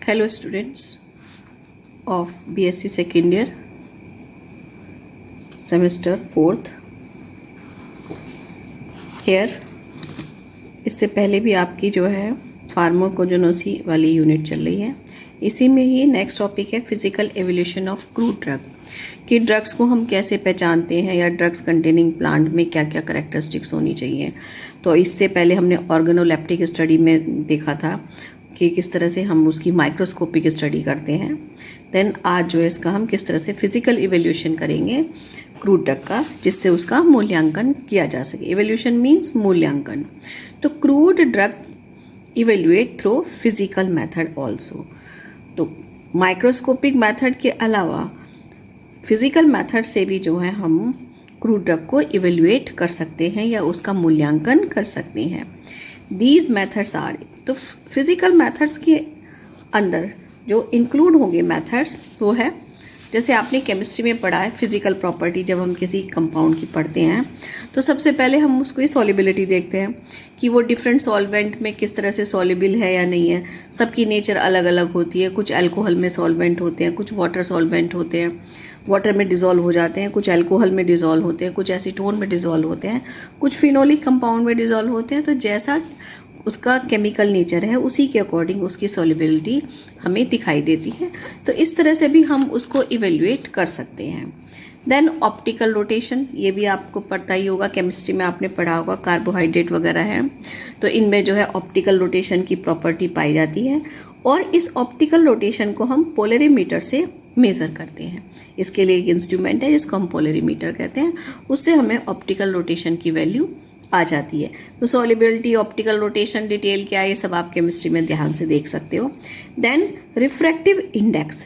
Hello students of BSc second year semester 4th. Here इससे पहले भी आपकी जो है फार्माकोजेनेसी वाली यूनिट चल रही है। इसी में ही नेक्स्ट टॉपिक है physical evolution of crude drug, कि ड्रग्स को हम कैसे पहचानते हैं या ड्रग्स कंटेनिंग प्लांट में क्या क्या करेक्टरिस्टिक्स होनी चाहिए। तो इससे पहले हमने ऑर्गेनोलेप्टिक स्टडी में देखा था कि किस तरह से हम उसकी माइक्रोस्कोपिक स्टडी करते हैं। देन आज जो है इसका हम किस तरह से फिजिकल इवोल्यूशन करेंगे क्रूड ड्रग का, जिससे उसका मूल्यांकन किया जा सके। इवोल्यूशन मीन्स मूल्यांकन। तो crude drug evaluate through physical method also. तो माइक्रोस्कोपिक मेथड के अलावा फिजिकल मेथड से भी जो है हम क्रूड ड्रग को इवेल्युएट कर सकते हैं या उसका मूल्यांकन कर सकते हैं। दीज मेथड्स आर, तो फिजिकल मेथड्स के अंदर जो इंक्लूड होंगे मेथड्स वो है, जैसे आपने केमिस्ट्री में पढ़ा है फिजिकल प्रॉपर्टी। जब हम किसी कंपाउंड की पढ़ते हैं तो सबसे पहले हम उसकी सॉल्युबिलिटी देखते हैं कि वो डिफरेंट सॉल्वेंट में किस तरह से सॉल्युबल है या नहीं है। सबकी नेचर अलग अलग होती है। कुछ अल्कोहल में सॉल्वेंट होते हैं, कुछ वाटर सॉल्वेंट होते हैं, वाटर में डिज़ोल्व हो जाते हैं, कुछ अल्कोहल में डिज़ोल्व होते हैं, कुछ एसीटोन में डिज़ोल्व होते हैं, कुछ फिनोलिक कंपाउंड में डिज़ोल्व होते हैं। तो जैसा उसका केमिकल नेचर है उसी के अकॉर्डिंग उसकी सॉल्युबिलिटी हमें दिखाई देती है। तो इस तरह से भी हम उसको इवेल्युएट कर सकते हैं। देन ऑप्टिकल रोटेशन, ये भी आपको पता ही होगा, केमिस्ट्री में आपने पढ़ा होगा, कार्बोहाइड्रेट वगैरह है तो इनमें जो है ऑप्टिकल रोटेशन की प्रॉपर्टी पाई जाती है। और इस ऑप्टिकल रोटेशन को हम पोलरीमीटर से मेज़र करते हैं। इसके लिए एक इंस्ट्रूमेंट है जिसको हम पोलरीमीटर कहते हैं, उससे हमें ऑप्टिकल रोटेशन की वैल्यू आ जाती है। तो सॉल्युबिलिटी, ऑप्टिकल रोटेशन, डिटेल क्या है, ये सब आप केमिस्ट्री में ध्यान से देख सकते हो। देन रिफ्रैक्टिव इंडेक्स,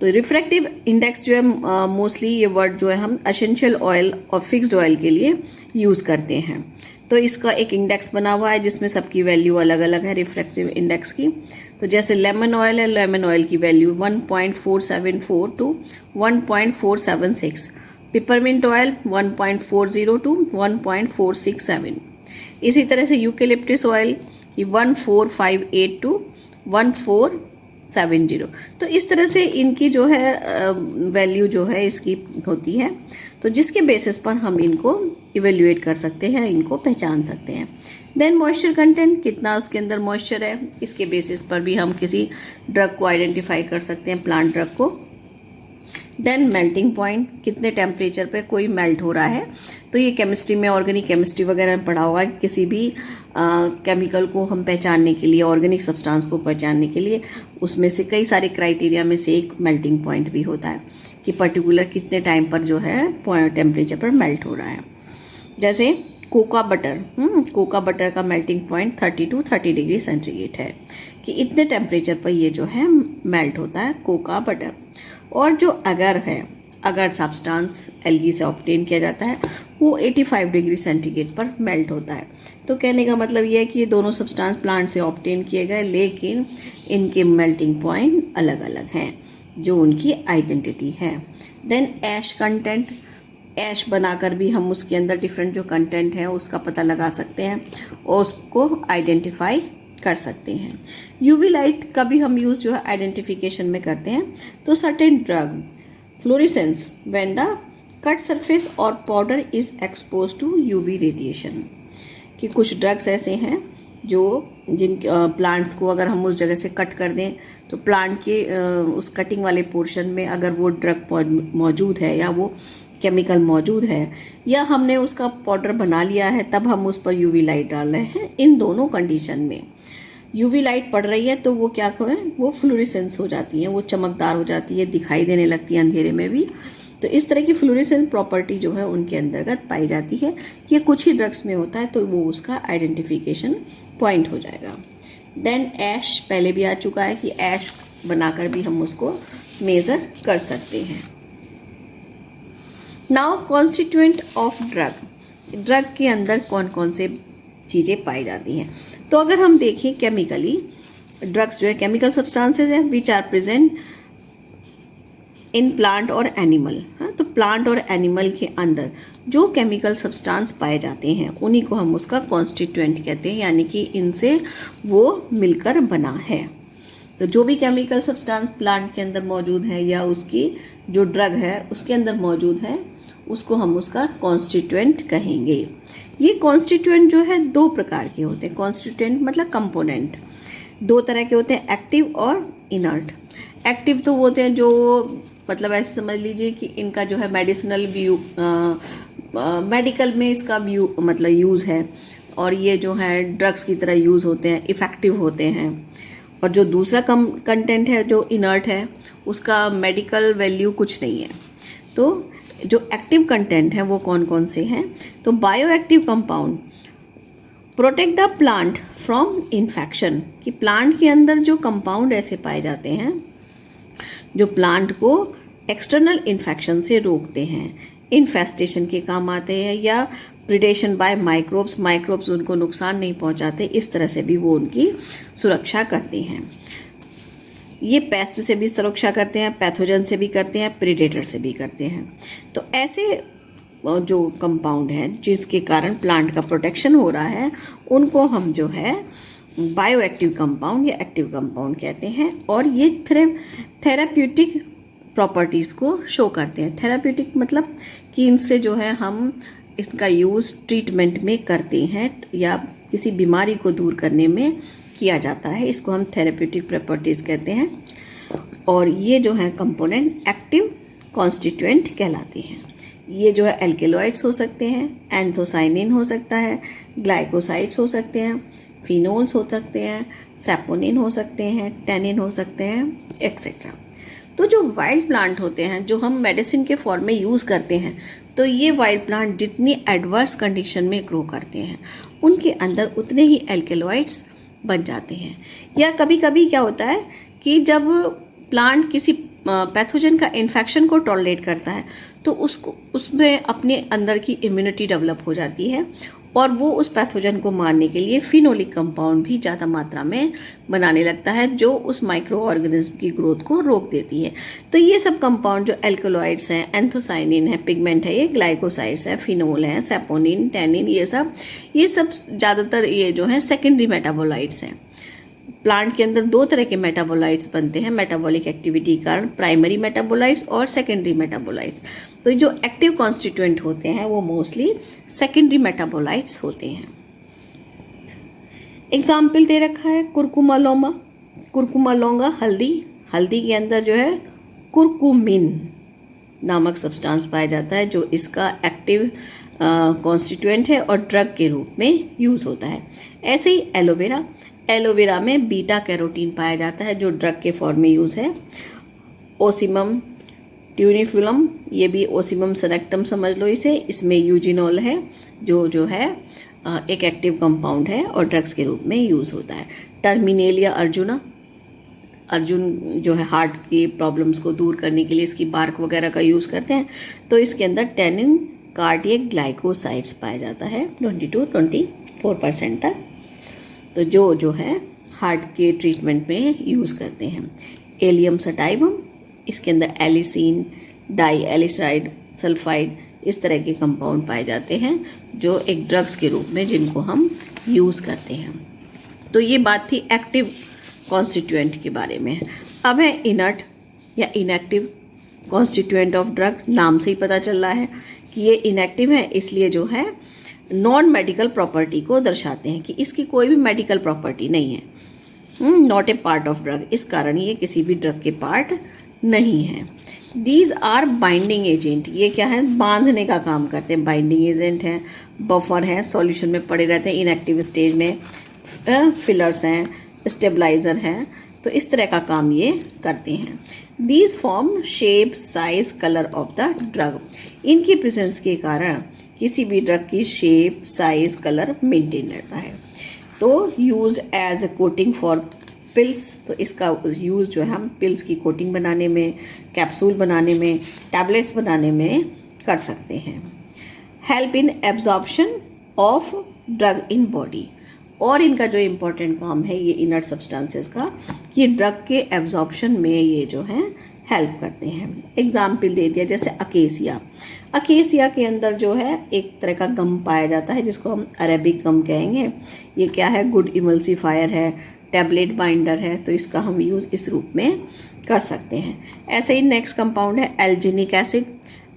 तो रिफ्रैक्टिव इंडेक्स जो है मोस्टली ये वर्ड जो है हम एसेंशियल ऑयल और फिक्स्ड ऑयल के लिए यूज़ करते हैं। तो इसका एक इंडेक्स बना हुआ है जिसमें सबकी वैल्यू अलग अलग है रिफ्रैक्टिव इंडेक्स की। तो जैसे लेमन ऑयल है, लेमन ऑयल की value 1.474 to 1.476, peppermint oil 1.40 to 1.467। इसी तरह से यूकेलिप्टस ऑयल 1458 टू 1470। तो इस तरह से इनकी जो है वैल्यू जो है इसकी होती है। तो जिसके बेसिस पर हम इनको इवेल्युएट कर सकते हैं, इनको पहचान सकते हैं। देन मॉइस्चर कंटेंट, कितना उसके अंदर मॉइस्चर है, इसके बेसिस पर भी हम किसी ड्रग को आइडेंटिफाई कर सकते हैं, प्लांट ड्रग को। देन मेल्टिंग पॉइंट, कितने टेम्परेचर पे कोई मेल्ट हो रहा है। तो ये केमिस्ट्री में, ऑर्गेनिक केमिस्ट्री वगैरह में पढ़ा हुआ है। किसी भी केमिकल को हम पहचानने के लिए, ऑर्गेनिक सब्सटेंस को पहचानने के लिए उसमें से कई सारे क्राइटेरिया में से एक मेल्टिंग पॉइंट भी होता है कि पर्टिकुलर कितने टाइम पर जो है टेम्परेचर पर मेल्ट हो रहा है। जैसे कोका बटर, कोका बटर का melting point 30 to 30 degree centigrade है कि इतने टेम्परेचर पर ये जो है मेल्ट होता है कोका बटर। और जो अगर है, अगर सब्सटेंस एल्गी से ऑब्टेन किया जाता है वो 85 डिग्री सेंटीग्रेड पर मेल्ट होता है। तो कहने का मतलब ये है कि ये दोनों सब्सटेंस प्लांट से ऑब्टेन किए गए, लेकिन इनके मेल्टिंग पॉइंट अलग अलग हैं जो उनकी आइडेंटिटी है। देन ऐश कंटेंट, ऐश बनाकर भी हम उसके अंदर डिफरेंट जो कंटेंट है उसका पता लगा सकते हैं और उसको आइडेंटिफाई कर सकते हैं। यूवी लाइट का भी हम यूज़ जो है आइडेंटिफिकेशन में करते हैं। तो certain drug fluorescence when the cut surface और powder is expose to UV radiation, कि कुछ ड्रग्स ऐसे हैं जो जिन प्लांट्स को अगर हम उस जगह से कट कर दें तो प्लांट के उस कटिंग वाले पोर्शन में अगर वो ड्रग मौजूद है या वो केमिकल मौजूद है या हमने उसका पाउडर बना लिया है, तब हम उस पर यूवी लाइट डाल रहे हैं। इन दोनों कंडीशन में यूवी लाइट पड़ रही है तो वो क्या है, वो फ्लोरेसेंस हो जाती है, वो चमकदार हो जाती है, दिखाई देने लगती है अंधेरे में भी। तो इस तरह की फ्लोरेसेंस प्रॉपर्टी जो है उनके अंतर्गत पाई जाती है। ये कुछ ही ड्रग्स में होता है तो वो उसका आइडेंटिफिकेशन पॉइंट हो जाएगा। देन ऐश, पहले भी आ चुका है कि ऐश बनाकर भी हम उसको मेज़र कर सकते हैं। Now constituent of drug, drug के अंदर कौन कौन से चीज़ें पाई जाती हैं। तो अगर हम देखें केमिकली, ड्रग्स जो है केमिकल सब्सटेंसेस हैं which are present in plant और एनिमल। हाँ, तो प्लांट और एनिमल के अंदर जो केमिकल सब्सटेंस पाए जाते हैं उन्हीं को हम उसका कॉन्स्टिट्यूएंट कहते हैं, यानी कि इनसे वो मिलकर बना है। तो जो भी केमिकल सब्सटेंस प्लांट के अंदर मौजूद है या उसकी जो ड्रग है उसके अंदर मौजूद है, उसको हम उसका कॉन्स्टिट्यूएंट कहेंगे। ये कॉन्स्टिट्यूएंट जो है दो प्रकार के होते हैं। कॉन्स्टिट्यूएंट मतलब कंपोनेंट दो तरह के होते हैं, एक्टिव और इनर्ट। एक्टिव तो होते हैं जो मतलब ऐसे समझ लीजिए कि इनका जो है मेडिसिनल व्यू, मेडिकल में इसका व्यू मतलब यूज़ है, और ये जो है ड्रग्स की तरह यूज़ होते हैं, इफ़ेक्टिव होते हैं। और जो दूसरा कंटेंट है जो इनर्ट है, उसका मेडिकल वैल्यू कुछ नहीं है। तो जो एक्टिव कंटेंट है वो कौन कौन से हैं? तो bio active compound protect the plant from infection, कि प्लांट के अंदर जो कंपाउंड ऐसे पाए जाते हैं जो प्लांट को एक्सटर्नल इन्फेक्शन से रोकते हैं, इन्फेस्टेशन के काम आते हैं, या प्रिडेशन बाय माइक्रोब्स उनको नुकसान नहीं पहुंचाते, इस तरह से भी वो उनकी सुरक्षा करते हैं। ये पेस्ट से भी सुरक्षा करते हैं, पैथोजन से भी करते हैं, प्रीडेटर से भी करते हैं। तो ऐसे जो कंपाउंड हैं जिसके कारण प्लांट का प्रोटेक्शन हो रहा है, उनको हम जो है बायो एक्टिव कंपाउंड या एक्टिव कंपाउंड कहते हैं। और ये थेराप्यूटिक प्रॉपर्टीज़ को शो करते हैं। थेराप्यूटिक मतलब कि इनसे जो है हम इसका यूज़ ट्रीटमेंट में करते हैं या किसी बीमारी को दूर करने में किया जाता है, इसको हम थेरेप्यूटिक प्रॉपर्टीज़ कहते हैं। और ये जो है कंपोनेंट एक्टिव कॉन्स्टिट्यूएंट कहलाते हैं। ये जो है एल्केलॉइड्स हो सकते हैं, एंथोसाइनिन हो सकता है, ग्लाइकोसाइड्स हो सकते हैं, फिनोल्स हो सकते हैं, सैपोनिन हो सकते हैं, टैनिन हो सकते हैं, एक्सेट्रा। तो जो वाइल्ड प्लांट होते हैं जो हम मेडिसिन के फॉर्म में यूज़ करते हैं, तो ये वाइल्ड प्लांट जितनी एडवर्स कंडीशन में ग्रो करते हैं उनके अंदर उतने ही एल्केलॉइड्स बन जाते हैं। या कभी कभी क्या होता है कि जब प्लांट किसी पैथोजन का इन्फेक्शन को टॉलरेट करता है तो उसमें अपने अंदर की इम्यूनिटी डेवलप हो जाती है, और वो उस पैथोजन को मारने के लिए फिनोलिक कंपाउंड भी ज़्यादा मात्रा में बनाने लगता है, जो उस माइक्रो ऑर्गेनिज्म की ग्रोथ को रोक देती है। तो ये सब कंपाउंड जो एल्कलॉइड्स हैं, एंथोसाइनिन है, पिगमेंट है, ये ग्लाइकोसाइड्स है, फिनोल है, सैपोनिन, टैनिन, ये सब ज़्यादातर ये जो है सेकेंडरी मेटाबोलाइट्स हैं। प्लांट के अंदर दो तरह के मेटाबोलाइट्स बनते हैं मेटाबॉलिक एक्टिविटी के कारण, प्राइमरी मेटाबोलाइट्स और सेकेंडरी मेटाबोलाइट्स। तो जो एक्टिव कॉन्स्टिट्यूएंट होते हैं वो मोस्टली सेकेंडरी मेटाबोलाइट्स होते हैं। एग्जाम्पल दे रखा है कुरकुमा लौंगा, हल्दी के अंदर जो है कुरकुमिन नामक सब्सटेंस पाया जाता है जो इसका एक्टिव कॉन्स्टिट्यूएंट है और ड्रग के रूप में यूज होता है। ऐसे ही एलोवेरा में बीटा कैरोटीन पाया जाता है जो ड्रग के फॉर्म में यूज है। ओसिमम ट्यूनिफिलम, ये भी ओसिमम सेनेक्टम समझ लो इसे, इसमें यूजिनॉल है जो है एक एक्टिव कंपाउंड है और ड्रग्स के रूप में यूज होता है। टर्मिनेलिया अर्जुन जो है हार्ट की प्रॉब्लम्स को दूर करने के लिए इसकी बार्क वगैरह का यूज करते हैं, तो इसके अंदर टैनिन कार्डियक ग्लाइकोसाइड्स पाया जाता है 22-24% तक, तो जो है हार्ट के ट्रीटमेंट में यूज़ करते हैं। एलियम सटाइवम, इसके अंदर एलिसिन, डाई एलिसाइड सल्फाइड, इस तरह के कंपाउंड पाए जाते हैं जो एक ड्रग्स के रूप में जिनको हम यूज़ करते हैं। तो ये बात थी एक्टिव कॉन्स्टिट्यूएंट के बारे में। अब है इनर्ट या इनएक्टिव कॉन्स्टिट्यूएंट ऑफ ड्रग। नाम से ही पता चल रहा है कि ये इनएक्टिव है, इसलिए जो है नॉन मेडिकल प्रॉपर्टी को दर्शाते हैं कि इसकी कोई भी मेडिकल प्रॉपर्टी नहीं है, not a part of drug, इस कारण ये किसी भी ड्रग के पार्ट नहीं है। दीज आर बाइंडिंग एजेंट, ये क्या है, बांधने का काम करते हैं, बाइंडिंग एजेंट हैं, बफर हैं, सॉल्यूशन में पड़े रहते हैं इनएक्टिव स्टेज में, फिलर्स हैं, स्टेबलाइजर हैं, तो इस तरह का काम ये करते हैं। These form shape, size, colour of the drug, इनकी प्रेजेंस के कारण किसी भी ड्रग की शेप, साइज, कलर मेंटेन रहता है। तो use as a coating for pills, तो इसका यूज़ जो है हम पिल्स की कोटिंग बनाने में, कैप्सूल बनाने में, टैबलेट्स बनाने में कर सकते हैं। Help in absorption of drug in body, और इनका जो इम्पोर्टेंट काम है ये इनर्ट सब्सटेंसेस का, कि ड्रग के एब्जॉर्प्शन में ये जो है हेल्प करते हैं। एग्जाम्पल दे दिया जैसे अकेसिया के अंदर जो है एक तरह का गम पाया जाता है जिसको हम अरेबिक गम कहेंगे। ये क्या है, गुड इमल्सिफायर है, टैबलेट बाइंडर है, तो इसका हम यूज़ इस रूप में कर सकते हैं। ऐसे ही नेक्स्ट कंपाउंड है alginic acid.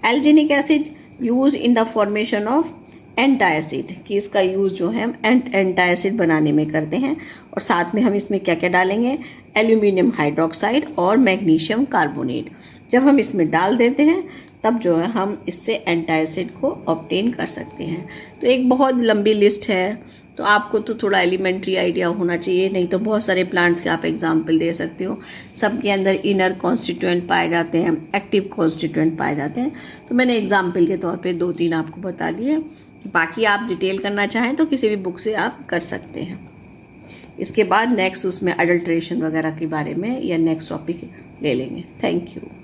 Alginic acid use in the formation of antacid, कि इसका यूज़ जो है हम एंटासिड बनाने में करते हैं। और साथ में हम इसमें क्या क्या डालेंगे, एल्यूमिनियम हाइड्रोक्साइड और मैग्नीशियम कार्बोनेट। जब हम इसमें डाल देते हैं तब जो है हम इससे एंटासिड को ऑब्टेन कर सकते हैं। तो एक बहुत लंबी लिस्ट है, तो आपको तो थोड़ा एलिमेंट्री आइडिया होना चाहिए, नहीं तो बहुत सारे प्लांट्स के आप एग्जाम्पल दे सकते हो। सबके अंदर इनर कॉन्स्टिट्यूएंट पाए जाते हैं, एक्टिव कॉन्स्टिट्यूएंट पाए जाते हैं। तो मैंने एग्जाम्पल के तौर पे 2-3 आपको बता दिए। बाकी आप डिटेल करना चाहें तो किसी भी बुक से आप कर सकते हैं। इसके बाद नेक्स्ट उसमें अडल्ट्रेशन वगैरह के बारे में या नेक्स्ट टॉपिक ले लेंगे। Thank you.